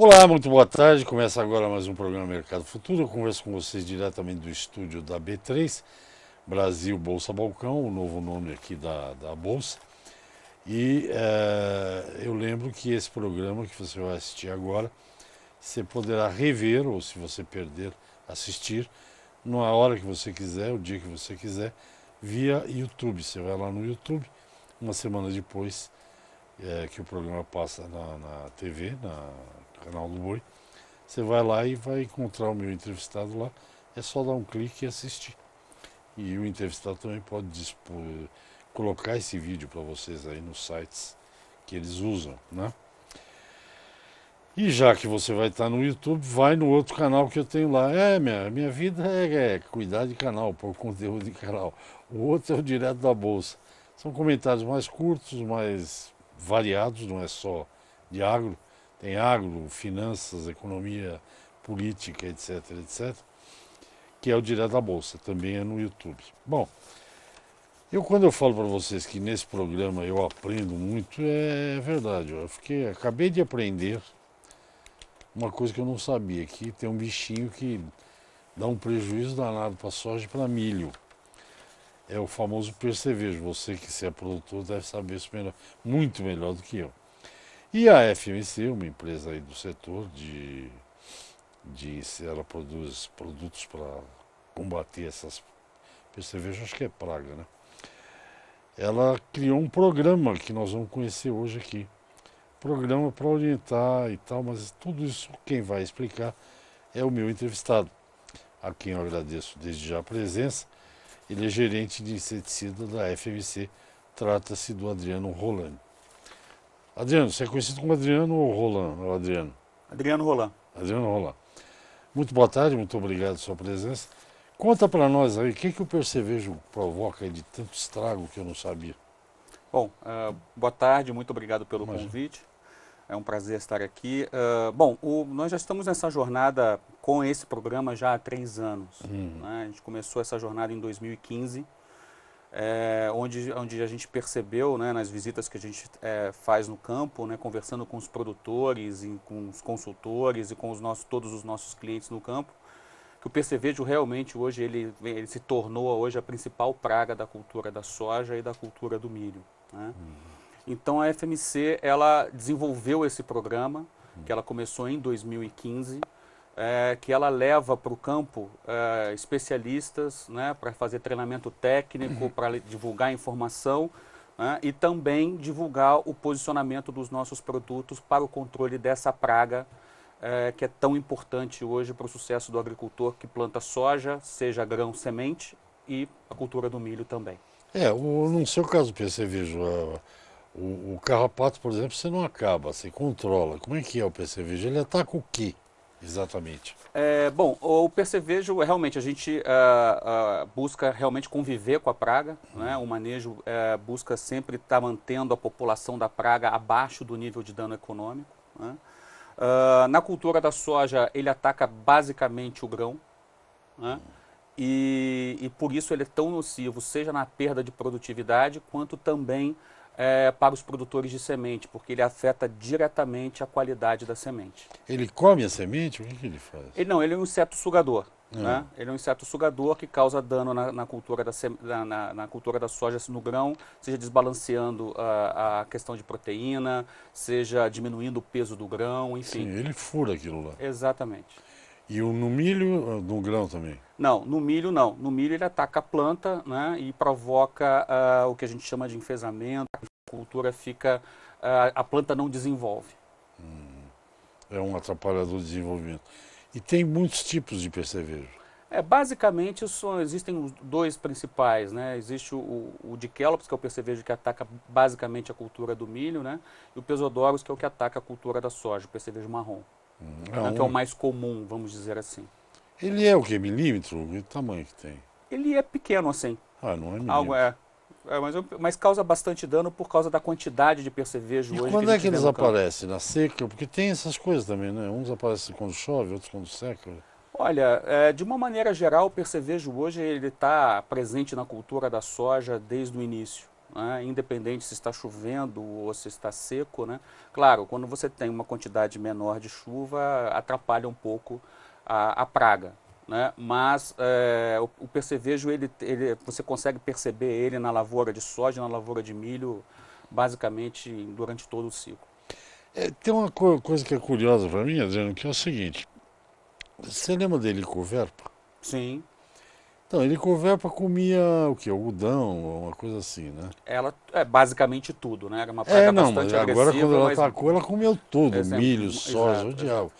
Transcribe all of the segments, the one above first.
Olá, muito boa tarde. Começa agora mais um programa Mercado Futuro. Eu converso com vocês diretamente do estúdio da B3, Brasil Bolsa Balcão, o novo nome aqui da Bolsa. E eu lembro que esse programa que você vai assistir agora, você poderá rever, ou se você perder, assistir, na hora que você quiser, o dia que você quiser, via YouTube. Você vai lá no YouTube, uma semana depois que o programa passa na TV, no canal do Boi. Você vai lá e vai encontrar o meu entrevistado lá. É só dar um clique e assistir. E o entrevistado também pode colocar esse vídeo para vocês aí nos sites que eles usam, né? E já que você vai estar no YouTube, vai no outro canal que eu tenho lá. Minha vida é cuidar de canal, pôr conteúdo de canal. O outro é o Direto da Bolsa. São comentários mais curtos, mais variados, não é só de agro. Tem agro, finanças, economia, política, etc, etc. Que é o Direto da Bolsa, também é no YouTube. Bom, quando eu falo para vocês que nesse programa eu aprendo muito, é verdade. Acabei de aprender uma coisa que eu não sabia, que tem um bichinho que dá um prejuízo danado para soja e para milho. É o famoso percevejo. Você que se é produtor deve saber isso muito melhor do que eu. E a FMC, uma empresa aí do setor ela produz produtos para combater essas percevejo, acho que é praga, né? Ela criou um programa que nós vamos conhecer hoje aqui. Programa para orientar e tal, mas tudo isso quem vai explicar é o meu entrevistado, a quem eu agradeço desde já a presença. Ele é gerente de inseticida da FMC. Trata-se do Adriano Roland. Adriano, você é conhecido como Adriano ou Roland? Ou Adriano? Adriano Roland. Adriano Roland. Muito boa tarde, muito obrigado pela sua presença. Conta para nós aí, o que o percevejo provoca aí de tanto estrago que eu não sabia? Bom, boa tarde, muito obrigado pelo Imagina. convite. É um prazer estar aqui. Nós já estamos nessa jornada com esse programa já há 3 anos. Né? A gente começou essa jornada em 2015, onde a gente percebeu, né, nas visitas que a gente faz no campo, né, conversando com os produtores, com os consultores e com todos os nossos clientes no campo, que o percevejo realmente hoje ele se tornou hoje a principal praga da cultura da soja e da cultura do milho, né? Então a FMC ela desenvolveu esse programa, que ela começou em 2015, que ela leva para o campo especialistas, né, para fazer treinamento técnico, para divulgar informação, né, e também divulgar o posicionamento dos nossos produtos para o controle dessa praga que é tão importante hoje para o sucesso do agricultor que planta soja, seja grão semente e a cultura do milho também. No seu caso, percevejo, o carrapato, por exemplo, você não acaba, você controla. Como é que é o percevejo? Ele ataca o quê, exatamente? O percevejo, realmente, a gente busca realmente conviver com a praga, né? O manejo busca sempre estar mantendo a população da praga abaixo do nível de dano econômico, né? Na cultura da soja, ele ataca basicamente o grão, né? E por isso ele é tão nocivo, seja na perda de produtividade, quanto também para os produtores de semente, porque ele afeta diretamente a qualidade da semente. Ele come a semente? O que ele faz? Ele é um inseto sugador. Ah, Né? Ele é um inseto sugador que causa dano na cultura na cultura da soja no grão, seja desbalanceando a questão de proteína, seja diminuindo o peso do grão, sim, enfim. ele fura aquilo lá. Exatamente. E no milho, no grão também. Não, no milho não. No milho ele ataca a planta, né, e provoca o que a gente chama de enfesamento, a cultura fica, a planta não desenvolve. É um atrapalhador de desenvolvimento. E tem muitos tipos de percevejo. Basicamente existem os dois principais, né? Existe o Dickelops, que é o percevejo que ataca basicamente a cultura do milho, né? E o Pseudodoros, que é o que ataca a cultura da soja, o percevejo marrom, Ah, né? Que é o mais comum, vamos dizer assim. ele é o que? Milímetro? Que tamanho que tem? Ele é pequeno assim, Ah, não é algo milímetro. mas causa bastante dano por causa da quantidade de E percevejo hoje que a quando é que gente vê eles no campo. aparecem? Na seca? Porque tem essas coisas também, né? Uns aparecem quando chove, outros quando seca. Olha, de uma maneira geral, o percevejo hoje ele está presente na cultura da soja desde o início. né, independente se está chovendo ou se está seco, né? Claro, quando você tem uma quantidade menor de chuva, atrapalha um pouco a praga, né? Mas o percevejo, você consegue perceber ele na lavoura de soja, na lavoura de milho, basicamente durante todo o ciclo. Tem uma coisa que é curiosa para mim, Adriano, que é o seguinte. Você lembra da Helicoverpa? Sim, Então, a Helicoverpa comia o quê? Algodão, uma coisa assim, né? ela é basicamente tudo, né? Era uma praga Não, mas bastante agora quando agressiva, ela mas atacou, ela comeu tudo, milho, soja, o exato, exato. diabo.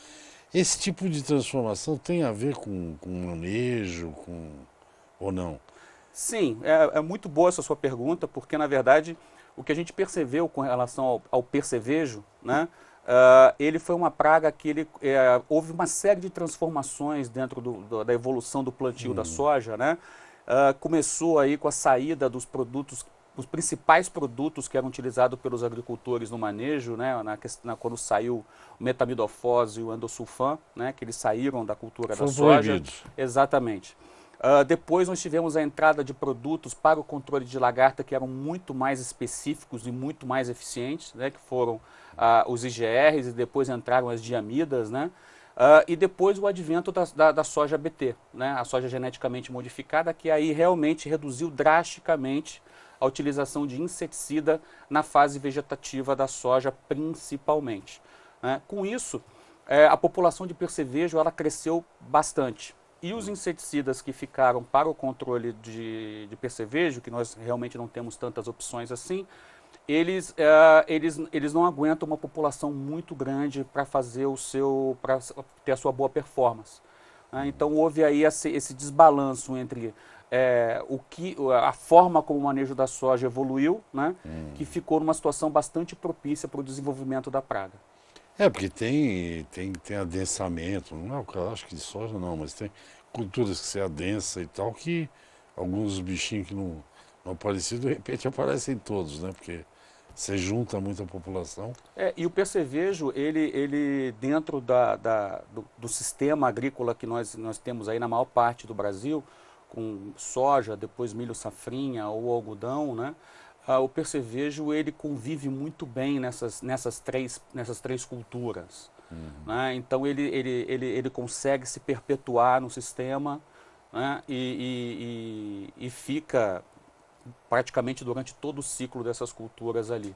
Esse tipo de transformação tem a ver com manejo, ou não? Sim, é muito boa essa sua pergunta, porque na verdade o que a gente percebeu com relação ao percevejo, né, ele foi uma praga que houve uma série de transformações dentro da evolução do plantio da soja, né? Começou aí com a saída dos produtos, os principais produtos que eram utilizados pelos agricultores no manejo, né, quando saiu o metamidofose e o endosulfan, né, que eles saíram da cultura da Foram soja. proibidos. Exatamente. Depois nós tivemos a entrada de produtos para o controle de lagarta que eram muito mais específicos e muito mais eficientes, né, que foram os IGRs e depois entraram as diamidas, né? E depois o advento da soja BT, né, a soja geneticamente modificada, que aí realmente reduziu drasticamente a utilização de inseticida na fase vegetativa da soja principalmente, né? Com isso, a população de percevejo ela cresceu bastante. E os inseticidas que ficaram para o controle de percevejo, que nós realmente não temos tantas opções assim, eles não aguentam uma população muito grande para para ter a sua boa performance, né? Então houve aí esse desbalanço entre a forma como o manejo da soja evoluiu, né, que ficou numa situação bastante propícia para o desenvolvimento da praga. Porque tem adensamento, não é o caso, acho que de soja não, mas tem culturas que se adensa e tal, que alguns bichinhos que não apareciam, de repente aparecem todos, né? Porque você junta muita população. E o percevejo, ele dentro do sistema agrícola que nós temos aí na maior parte do Brasil, com soja, depois milho safrinha ou algodão, né? O percevejo ele convive muito bem nessas três culturas, né? Então ele consegue se perpetuar no sistema, né? E fica praticamente durante todo o ciclo dessas culturas ali.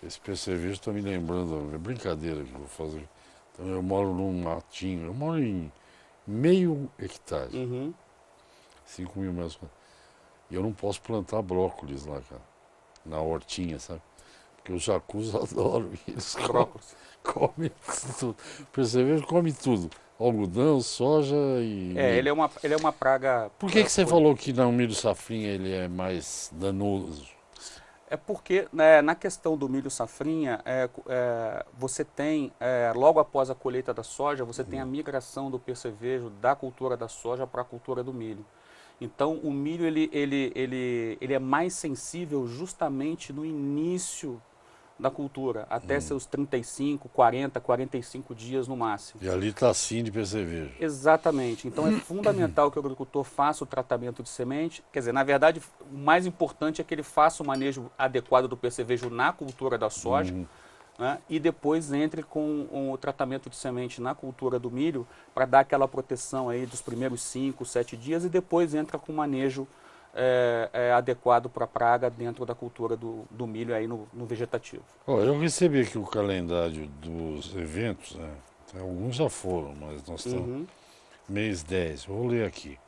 Esse percevejo está me lembrando, é brincadeira que eu vou fazer. Então, eu moro num matinho, eu moro em meio hectare, Uhum. 5.000 metros quadrados. E eu não posso plantar brócolis lá, cara, na hortinha, sabe? Porque os jacus adoram, e eles Brócolis. comem tudo. O percevejo come tudo, algodão, soja e milho. Ele é uma praga. Por que você falou que no milho safrinha ele é mais danoso? É porque, né, na questão do milho safrinha, você tem, logo após a colheita da soja, você tem a migração do percevejo da cultura da soja para a cultura do milho. Então, o milho ele é mais sensível justamente no início da cultura, até seus 35, 40, 45 dias no máximo. E ali está sim de percevejo. Exatamente. Então é fundamental que o agricultor faça o tratamento de semente. Quer dizer, na verdade, o mais importante é que ele faça o manejo adequado do percevejo na cultura da soja, né, e depois entre com o tratamento de semente na cultura do milho para dar aquela proteção aí dos primeiros 5, 7 dias e depois entra com o manejo adequado para a praga dentro da cultura do milho aí no vegetativo. Eu recebi aqui o calendário dos eventos, né? Alguns já foram, mas nós estamos mês 10. Vou ler aqui.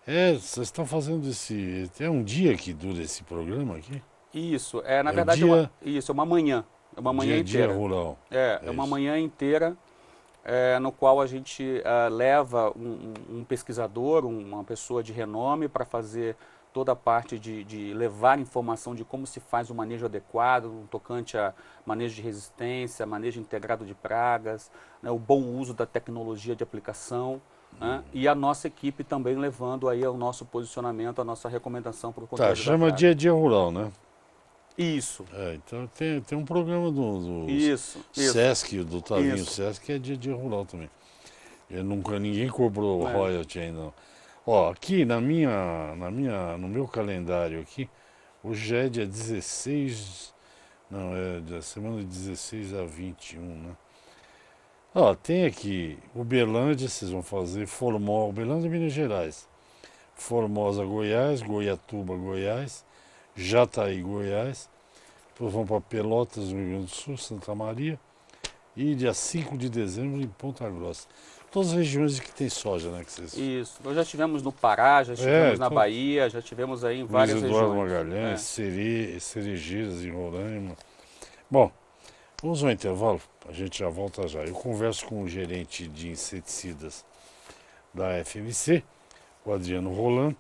Vocês estão fazendo esse. É um dia que dura esse programa aqui? Isso, na É o verdade dia, é uma manhã. É uma manhã inteira. dia rural. É uma isso. manhã inteira no qual a gente leva um pesquisador, uma pessoa de renome para fazer toda a parte de levar informação de como se faz o manejo adequado, um tocante a manejo de resistência, manejo integrado de pragas, né, o bom uso da tecnologia de aplicação, né, e a nossa equipe também levando aí o nosso posicionamento, a nossa recomendação para o controle da Chama praga. dia rural, né? Isso. Então tem um programa do Isso. Sesc, do Tavinho Isso. Sesc, que é dia rural também. Ninguém cobrou É. royalty ainda, não. Aqui no meu calendário aqui, Hoje é dia 16, não, é da semana de 16 a 21, né? Ó, tem aqui Uberlândia, vocês vão fazer, Formosa, Uberlândia, Minas Gerais. Formosa, Goiás, Goiatuba, Goiás, Jataí, Goiás. Depois vão para Pelotas, no Rio Grande do Sul, Santa Maria. E dia 5 de dezembro em Ponta Grossa. Todas as regiões que tem soja, né? Que vocês... Isso. Nós já estivemos no Pará, já estivemos na então, Bahia, já estivemos aí em Luiz várias Eduardo regiões. Magalhães, Cerejeiras em Roraima. Bom, vamos ao intervalo, a gente já volta já. Eu converso com o gerente de inseticidas da FMC, o Adriano Roland,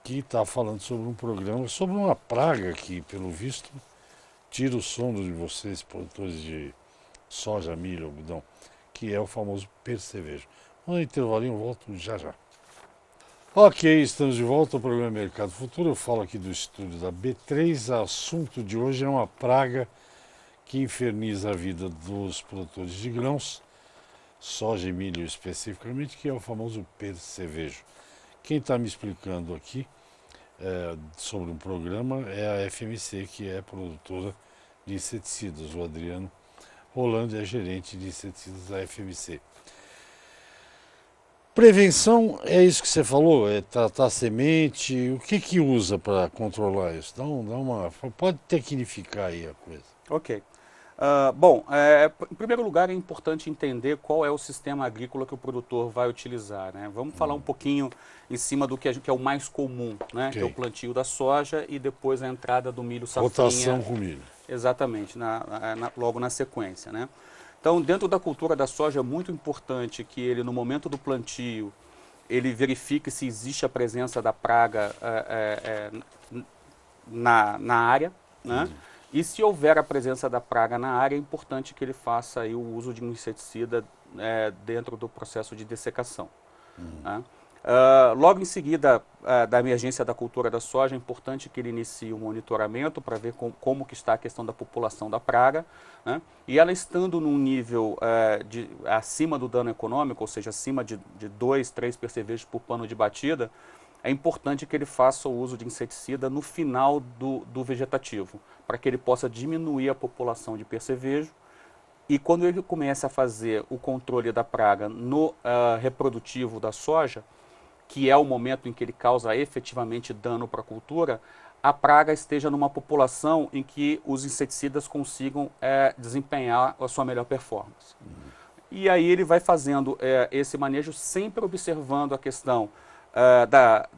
que está falando sobre um programa, sobre uma praga que, pelo visto, tira o sono de vocês, produtores de soja, milho, algodão, que é o famoso percevejo. Vamos ao intervalinho, eu volto já já. Ok, estamos de volta ao programa Mercado Futuro. Eu falo aqui do estúdio da B3. O assunto de hoje é uma praga que inferniza a vida dos produtores de grãos, soja e milho especificamente, que é o famoso percevejo. Quem está me explicando aqui sobre um programa é a FMC, que é produtora de inseticidas. O Adriano Roland é gerente de inseticidas da FMC. Prevenção é isso que você falou, é tratar a semente. O que usa para controlar isso? Pode tecnificar aí a coisa. Ok. Em primeiro lugar é importante entender qual é o sistema agrícola que o produtor vai utilizar, né? Vamos falar um pouquinho em cima do que é o mais comum, né? Okay. Que é o plantio da soja e depois a entrada do milho safrinha. Rotação com milho. Exatamente, logo na sequência, né? Então, dentro da cultura da soja é muito importante que ele, no momento do plantio, ele verifique se existe a presença da praga na área, né? E se houver a presença da praga na área, é importante que ele faça aí o uso de um inseticida dentro do processo de dessecação. Né? Logo em seguida da emergência da cultura da soja, é importante que ele inicie o monitoramento para ver como que está a questão da população da praga, né? E ela estando num nível acima do dano econômico, ou seja, acima de 2, 3 percevejos por pano de batida, é importante que ele faça o uso de inseticida no final do vegetativo, para que ele possa diminuir a população de percevejo. E quando ele começa a fazer o controle da praga no reprodutivo da soja, que é o momento em que ele causa efetivamente dano para a cultura, a praga esteja numa população em que os inseticidas consigam desempenhar a sua melhor performance. E aí ele vai fazendo esse manejo sempre observando a questão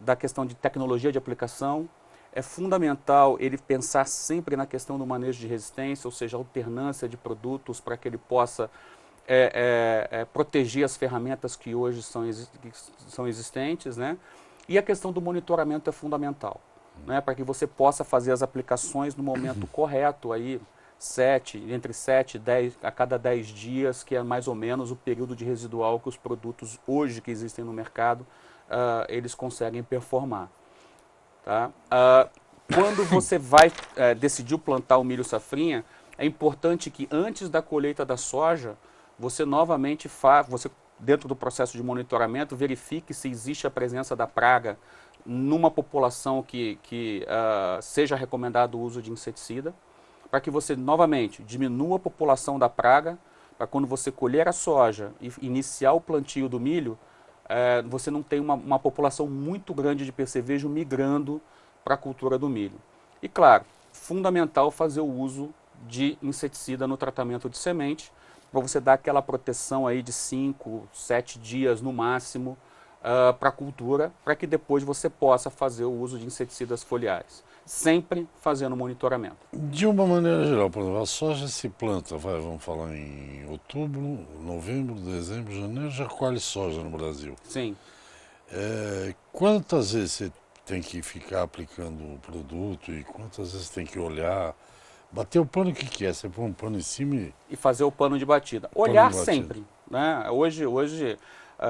da questão de tecnologia de aplicação. É fundamental ele pensar sempre na questão do manejo de resistência, ou seja, alternância de produtos para que ele possa proteger as ferramentas que hoje são existentes, né? E a questão do monitoramento é fundamental, né? Para que você possa fazer as aplicações no momento correto, aí, entre 7 e 10, a cada 10 dias, que é mais ou menos o período de residual que os produtos hoje que existem no mercado, eles conseguem performar. Tá? Quando você vai decidir plantar o milho safrinha, é importante que antes da colheita da soja, você novamente dentro do processo de monitoramento, verifique se existe a presença da praga numa população que seja recomendado o uso de inseticida, para que você novamente diminua a população da praga, para quando você colher a soja e iniciar o plantio do milho, você não tem uma população muito grande de percevejo migrando para a cultura do milho. E claro, fundamental fazer o uso de inseticida no tratamento de semente, para você dar aquela proteção aí de 5, 7 dias no máximo para a cultura, para que depois você possa fazer o uso de inseticidas foliares. Sempre fazendo monitoramento. De uma maneira geral, por exemplo, a soja se planta, vamos falar em outubro, novembro, dezembro, janeiro, já colhe soja no Brasil. Sim. Quantas vezes você tem que ficar aplicando o produto e quantas vezes tem que olhar? Bater o pano, o que é? Você põe um pano em cima e fazer o pano de batida. Olhar sempre. Né? Hoje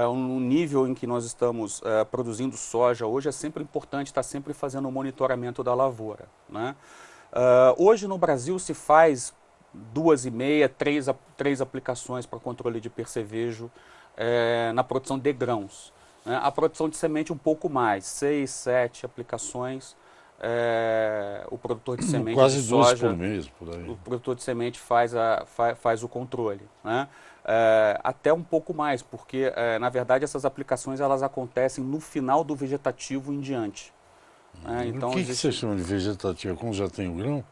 um nível em que nós estamos produzindo soja, hoje é sempre importante estar sempre fazendo o monitoramento da lavoura. Né? Hoje no Brasil se faz 2,5, 3 aplicações para controle de percevejo na produção de grãos. Né? A produção de semente um pouco mais, 6, 7 aplicações o produtor de semente Quase de 2 soja, por mês, por aí. o produtor de semente faz o controle, né? Até um pouco mais, porque na verdade essas aplicações elas acontecem no final do vegetativo em diante. Né? O Então que você existe... chama de vegetativo? Como já tem o grão?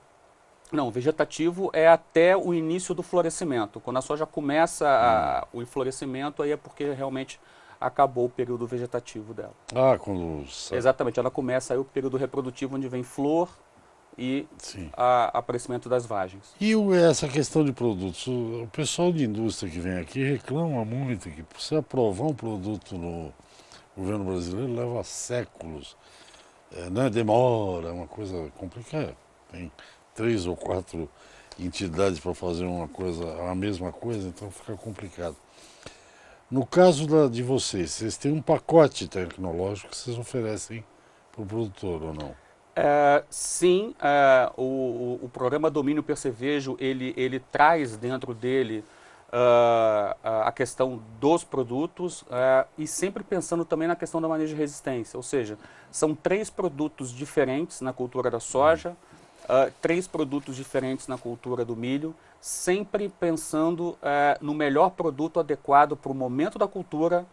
Não, vegetativo é até o início do florescimento. Quando a soja começa o florescimento, aí é porque realmente acabou o período vegetativo dela. Ah, quando sai. Exatamente, ela começa aí o período reprodutivo onde vem flor e Sim. aparecimento das vagens. E essa questão de produtos? O pessoal de indústria que vem aqui reclama muito que para você aprovar um produto no governo brasileiro leva séculos. Né? Demora, é uma coisa complicada. Tem 3 ou 4 entidades para fazer uma coisa, a mesma coisa, então fica complicado. No caso de vocês têm um pacote tecnológico que vocês oferecem para o produtor ou não? Sim, o programa Domínio Percevejo, ele traz dentro dele a questão dos produtos e sempre pensando também na questão da manejo de resistência, ou seja, são 3 produtos diferentes na cultura da soja, 3 produtos diferentes na cultura do milho, sempre pensando no melhor produto adequado para o momento da cultura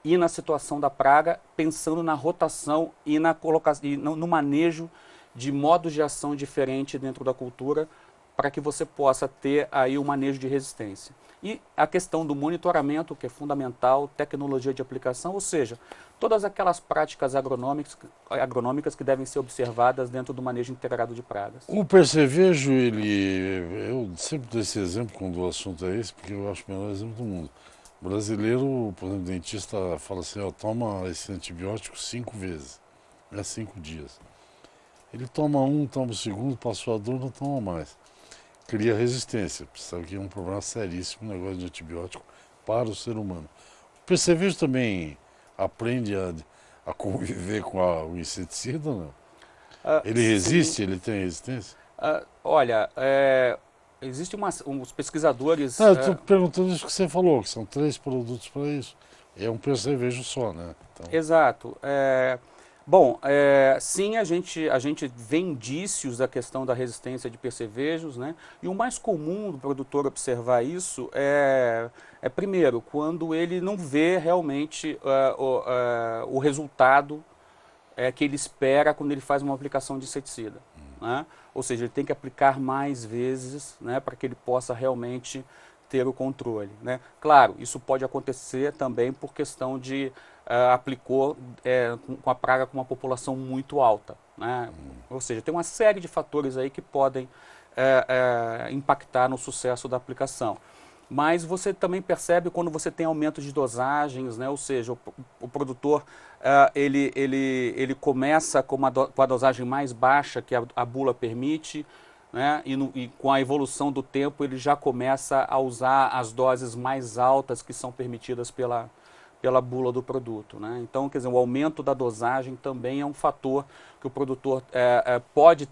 e na situação da praga, pensando na rotação e no manejo de modos de ação diferente dentro da cultura, para que você possa ter aí um manejo de resistência. E a questão do monitoramento, que é fundamental, tecnologia de aplicação, ou seja, todas aquelas práticas agronômicas que devem ser observadas dentro do manejo integrado de pragas. O percevejo, eu sempre dou esse exemplo quando o assunto é esse, porque eu acho o melhor exemplo do mundo. O brasileiro, por exemplo, o dentista fala assim, toma esse antibiótico 5 vezes, 5 dias. Ele toma um, toma o segundo, passou a dor, não toma mais. Cria resistência, sabe que é um problema seríssimo o negócio de antibiótico para o ser humano. O percevejo também aprende a conviver com o inseticida ou não? Ele resiste, Sim. ele tem resistência? Olha, existem uns pesquisadores... Não, eu estou perguntando isso que você falou, que são 3 produtos para isso. É um percevejo só, né? Então, Exato. Bom, sim, a gente vê indícios da questão da resistência de percevejos, né? E o mais comum do produtor observar isso primeiro, quando ele não vê realmente o resultado que ele espera quando ele faz uma aplicação de inseticida. Né? Ou seja, ele tem que aplicar mais vezes, né, para que ele possa realmente ter o controle. Né? Claro, isso pode acontecer também por questão de aplicou com a praga com uma população muito alta. Né? Ou seja, tem uma série de fatores aí que podem impactar no sucesso da aplicação. Mas você também percebe quando você tem aumento de dosagens, né? Ou seja, o produtor ele começa com a dosagem mais baixa que a bula permite, né? E com a evolução do tempo ele já começa a usar as doses mais altas que são permitidas pela bula do produto. Né? Então, quer dizer, o aumento da dosagem também é um fator que o produtor pode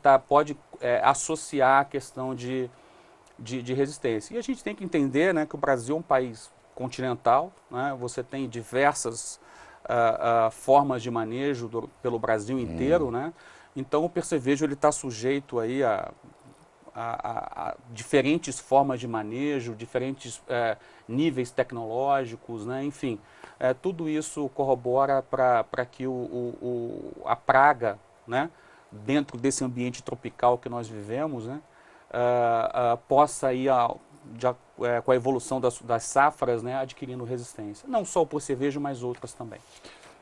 associar à questão de resistência. E a gente tem que entender, né, que o Brasil é um país continental, né, você tem diversas formas de manejo pelo Brasil inteiro, né, então o percevejo está sujeito aí a diferentes formas de manejo, diferentes níveis tecnológicos, né, enfim, tudo isso corrobora para que a praga, né, dentro desse ambiente tropical que nós vivemos, né, possa ir com a evolução das safras, né, adquirindo resistência. Não só o percevejo, mas outras também.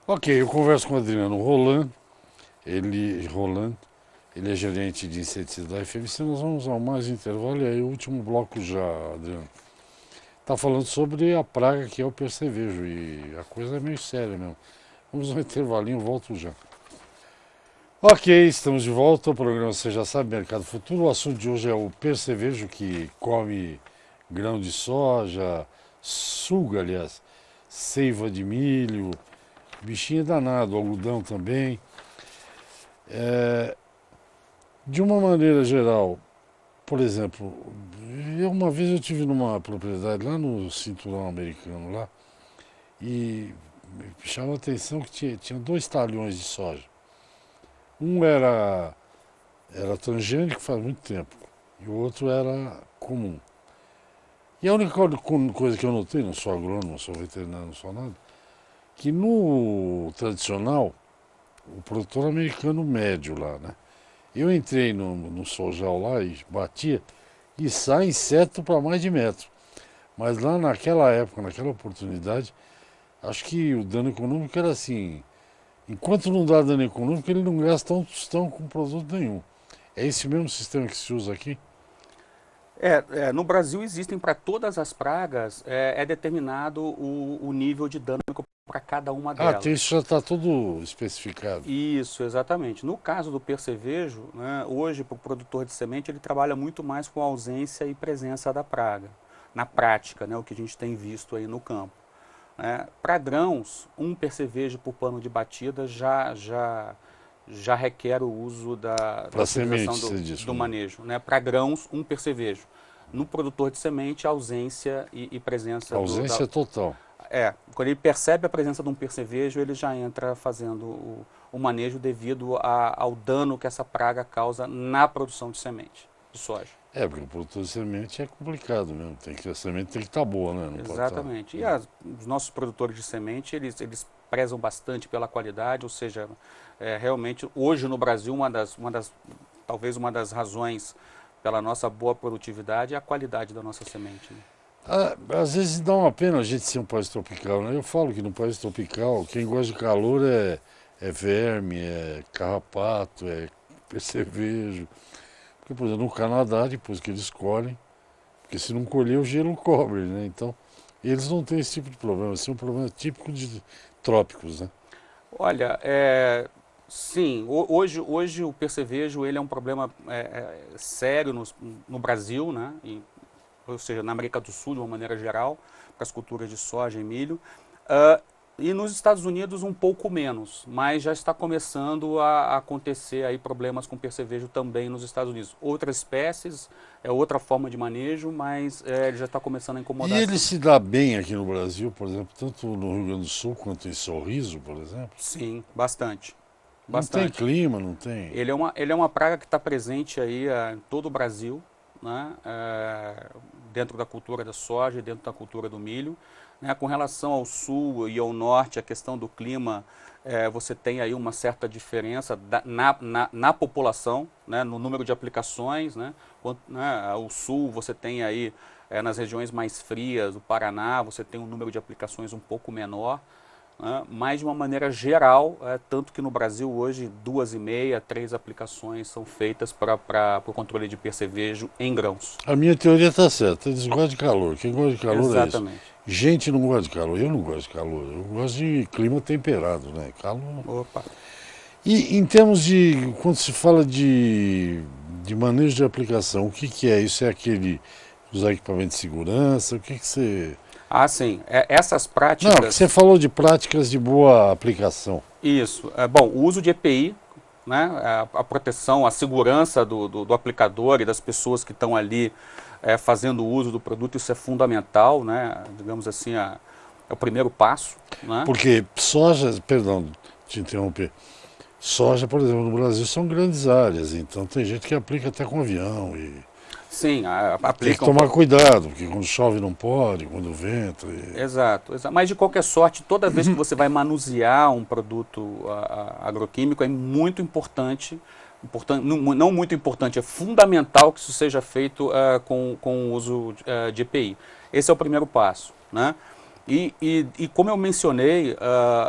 ok, eu converso com o Adriano Roland, ele é gerente de inseticida da FMC, nós vamos ao mais intervalo e aí o último bloco já, Adriano. Está falando sobre a praga que é o percevejo e a coisa é meio séria mesmo. Vamos ao intervalinho, volto já. Ok, estamos de volta ao programa Você Já Sabe, Mercado Futuro. O assunto de hoje é o percevejo que come grão de soja, suga, aliás, seiva de milho, bichinho é danado, algodão também. De uma maneira geral, por exemplo, uma vez eu tive numa propriedade lá no cinturão americano lá e me chamou a atenção que tinha 2 talhões de soja. Um era transgênico faz muito tempo, e o outro era comum. E a única coisa que eu notei, não sou agrônomo, não sou veterinário, não sou nada, que no tradicional, o produtor americano médio lá, né? Eu entrei no sojal lá e batia, e sai inseto para mais de metro. Mas lá naquela época, naquela oportunidade, acho que o dano econômico era assim, enquanto não dá dano econômico, ele não gasta um tostão com produto nenhum. É esse mesmo sistema que se usa aqui? No Brasil existem para todas as pragas, é determinado o nível de dano para cada uma Ah, delas. isso já está tudo especificado. Isso, exatamente. No caso do percevejo, né, hoje para o produtor de semente ele trabalha muito mais com a ausência e presença da praga. Na prática, né, o que a gente tem visto aí no campo. Para grãos, um percevejo por pano de batida já requer o uso da Para utilização semente, você disse, do né? manejo. Para grãos, um percevejo. No produtor de semente, a ausência e presença Ausência total. quando ele percebe a presença de um percevejo, ele já entra fazendo o manejo devido ao dano que essa praga causa na produção de semente de soja. Porque o produtor de semente é complicado mesmo. A semente tem que estar boa, né? Não Exatamente. pode estar... Os nossos produtores de semente, eles prezam bastante pela qualidade, ou seja, realmente hoje no Brasil talvez uma das razões pela nossa boa produtividade é a qualidade da nossa semente, né? Às vezes dá uma pena a gente ser um país tropical, né? Eu falo que no país tropical, quem gosta de calor é verme, é carrapato, é percevejo. Porque, por exemplo, no Canadá, depois que eles colhem, porque se não colher, o gelo cobre, né? Então, eles não têm esse tipo de problema. Esse é um problema típico de trópicos, né? Olha, sim, hoje o percevejo ele é um problema sério no Brasil, né? Ou seja, na América do Sul, de uma maneira geral, para as culturas de soja e milho. E nos Estados Unidos um pouco menos, mas já está começando a acontecer aí problemas com percevejo também nos Estados Unidos. Outras espécies, outra forma de manejo, mas ele já está começando a E incomodar. ele se dá bem aqui no Brasil, por exemplo, tanto no Rio Grande do Sul quanto em Sorriso, por exemplo? Sim, bastante. Não tem Bastante. clima, não tem... Ele é uma praga que está presente aí em todo o Brasil, né? Dentro da cultura da soja e dentro da cultura do milho. Com relação ao sul e ao norte, a questão do clima, você tem aí uma certa diferença na população, né? No número de aplicações, né? O sul você tem aí, nas regiões mais frias, o Paraná, você tem um número de aplicações um pouco menor. Mas de uma maneira geral, tanto que no Brasil hoje 2,5, 3 aplicações são feitas para o controle de percevejo em grãos. A minha teoria está certa, eles gostam de calor. Quem gosta de calor Exatamente. é isso. Gente não gosta de calor, eu não gosto de calor, eu gosto de clima temperado, né? Calor. Opa. E em termos de, quando se fala de manejo de aplicação, o que é? Isso é aquele, usar equipamento de segurança, o que você... Sim, essas Não, práticas... você falou de práticas de boa aplicação. Isso, bom, o uso de EPI, né, a proteção, a segurança do aplicador e das pessoas que estão ali fazendo uso do produto, isso é fundamental, né, digamos assim, é o primeiro passo, né? Porque soja, perdão, te interromper, soja, por exemplo, no Brasil são grandes áreas, então tem gente que aplica até com avião e Sim, tem que aplicam... tomar cuidado, porque quando chove não pode, quando venta... Exato, mas de qualquer sorte, toda vez que você vai manusear um produto agroquímico, é muito importante, não muito importante, é fundamental que isso seja feito com o uso de EPI. Esse é o primeiro passo, né? E como eu mencionei,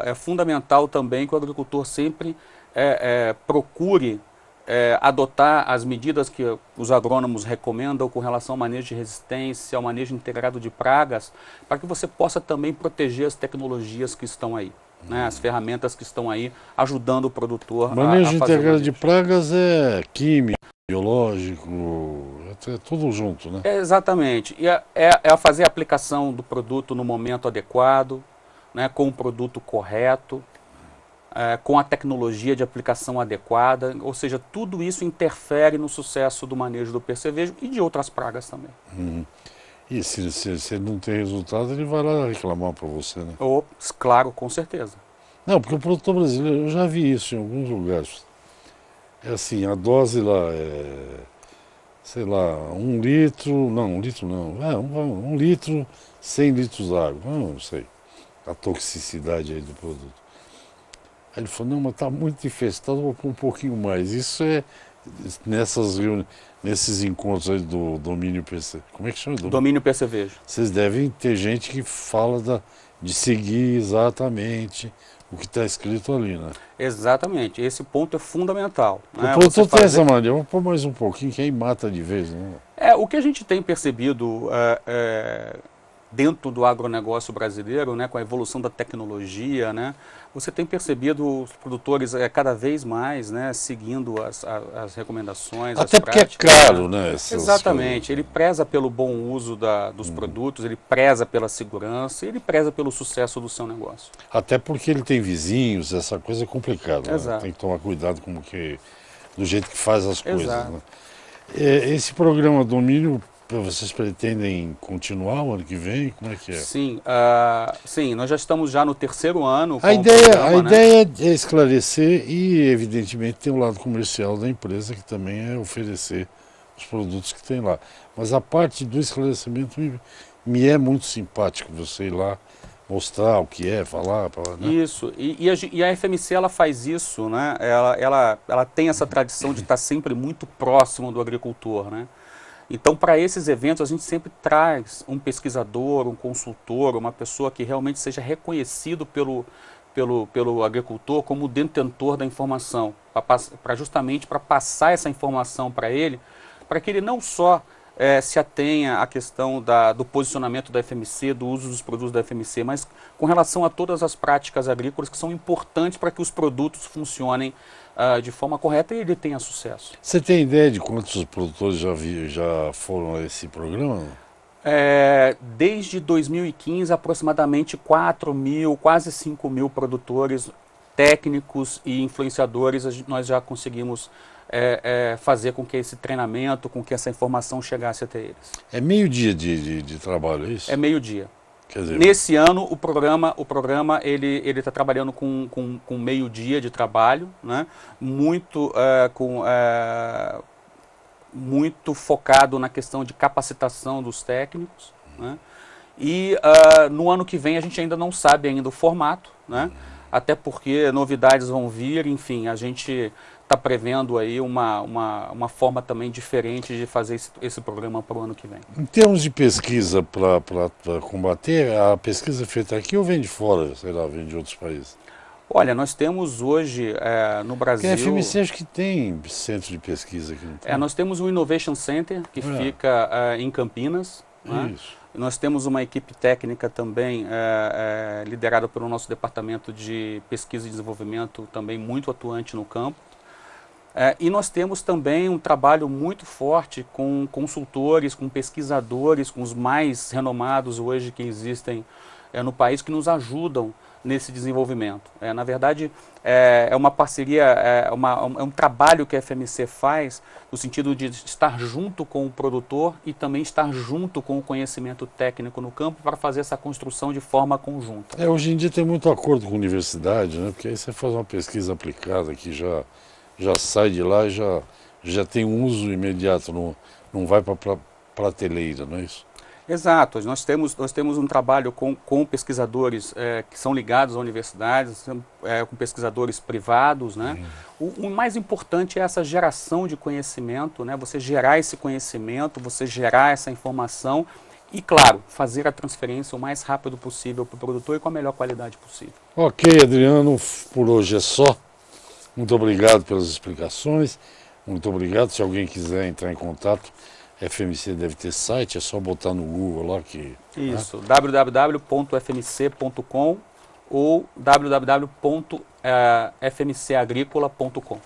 é fundamental também que o agricultor sempre procure adotar as medidas que os agrônomos recomendam com relação ao manejo de resistência, ao manejo integrado de pragas, para que você possa também proteger as tecnologias que estão aí, né, as ferramentas que estão aí, ajudando o produtor Manejo a fazer integrado de pragas é químico, biológico, é tudo junto, né? Exatamente, e a fazer a aplicação do produto no momento adequado, né, com o produto correto, com a tecnologia de aplicação adequada, ou seja, tudo isso interfere no sucesso do manejo do percevejo e de outras pragas também. E se ele não tem resultado, ele vai lá reclamar para você, né? Claro, com certeza. Não, porque o produtor brasileiro, eu já vi isso em alguns lugares. É assim, a dose lá é, sei lá, 1 litro, não, 1 litro não, 1 litro, 100 litros de água, não sei, a toxicidade aí do produto. Aí ele falou, não, mas está muito infestado, vou pôr um pouquinho mais. Isso é nesses encontros aí do domínio PC. Como é que chama? Domínio percevejo. Vocês devem ter gente que fala de seguir exatamente o que está escrito ali, né? Exatamente, esse ponto é fundamental. O Né? produtor tem essa mania, vou pôr mais um pouquinho que aí mata de vez, né? O que a gente tem percebido dentro do agronegócio brasileiro, né, com a evolução da tecnologia, né, você tem percebido os produtores cada vez mais, né, seguindo as recomendações, até as porque práticas, é caro, né? Exatamente, ele preza pelo bom uso dos produtos, ele preza pela segurança, ele preza pelo sucesso do seu negócio. Até porque ele tem vizinhos, essa coisa é complicada, né? Tem que tomar cuidado do jeito que faz as coisas, né? Esse programa Domínio, vocês pretendem continuar o ano que vem? Como é que é? Sim, sim, nós já estamos já no 3º ano com a o programa, a ideia é esclarecer e, evidentemente, tem o lado comercial da empresa, que também é oferecer os produtos que tem lá. Mas a parte do esclarecimento me é muito simpático, você ir lá mostrar o que é, falar, né? Isso, e a FMC ela faz isso, né? Ela tem essa tradição de estar sempre muito próximo do agricultor, né? Então, para esses eventos, a gente sempre traz um pesquisador, um consultor, uma pessoa que realmente seja reconhecido pelo agricultor como detentor da informação, justamente para passar essa informação para ele, para que ele não só se atenha à questão do posicionamento da FMC, do uso dos produtos da FMC, mas com relação a todas as práticas agrícolas que são importantes para que os produtos funcionem de forma correta e ele tenha sucesso. Você tem ideia de quantos produtores já foram a esse programa? Desde 2015, aproximadamente 4.000, quase 5.000 produtores, técnicos e influenciadores, nós já conseguimos fazer com que esse treinamento, com que essa informação chegasse até eles. É meio-dia de trabalho, é isso? É meio-dia. Quer dizer, nesse ano, o programa ele está trabalhando com meio-dia de trabalho, né? Muito focado na questão de capacitação dos técnicos, né? E no ano que vem a gente ainda não sabe ainda o formato, né? Até porque novidades vão vir, enfim, a gente está prevendo aí uma forma também diferente de fazer esse programa para o ano que vem. Em termos de pesquisa para combater, a pesquisa é feita aqui ou vem de fora, sei lá, vem de outros países? Olha, nós temos hoje no Brasil... Porque a FMC acho que tem centro de pesquisa aqui, não tem? Nós temos o Innovation Center, que fica em Campinas. Né? Isso. Nós temos uma equipe técnica também liderada pelo nosso departamento de pesquisa e desenvolvimento, também muito atuante no campo. E nós temos também um trabalho muito forte com consultores, com pesquisadores, com os mais renomados hoje que existem no país, que nos ajudam nesse desenvolvimento. Na verdade, é uma parceria, é um trabalho que a FMC faz no sentido de estar junto com o produtor e também estar junto com o conhecimento técnico no campo para fazer essa construção de forma conjunta. Hoje em dia tem muito acordo com a universidade, né? Porque aí você faz uma pesquisa aplicada que já sai de lá e já tem um uso imediato, não vai para a prateleira, não é isso? Exato, nós temos um trabalho com pesquisadores que são ligados à universidades, com pesquisadores privados, né? O mais importante é essa geração de conhecimento, né? Você gerar esse conhecimento, você gerar essa informação e, claro, fazer a transferência o mais rápido possível para o produtor e com a melhor qualidade possível. Ok, Adriano, por hoje é só. Muito obrigado pelas explicações, muito obrigado. Se alguém quiser entrar em contato, FMC deve ter site, é só botar no Google lá que... Isso, né? www.fmc.com ou www.fmcagricola.com.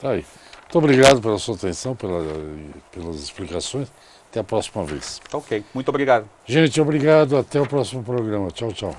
Tá aí. Muito obrigado pela sua atenção, pelas explicações. Até a próxima vez. Ok, muito obrigado. Gente, obrigado. Até o próximo programa. Tchau, tchau.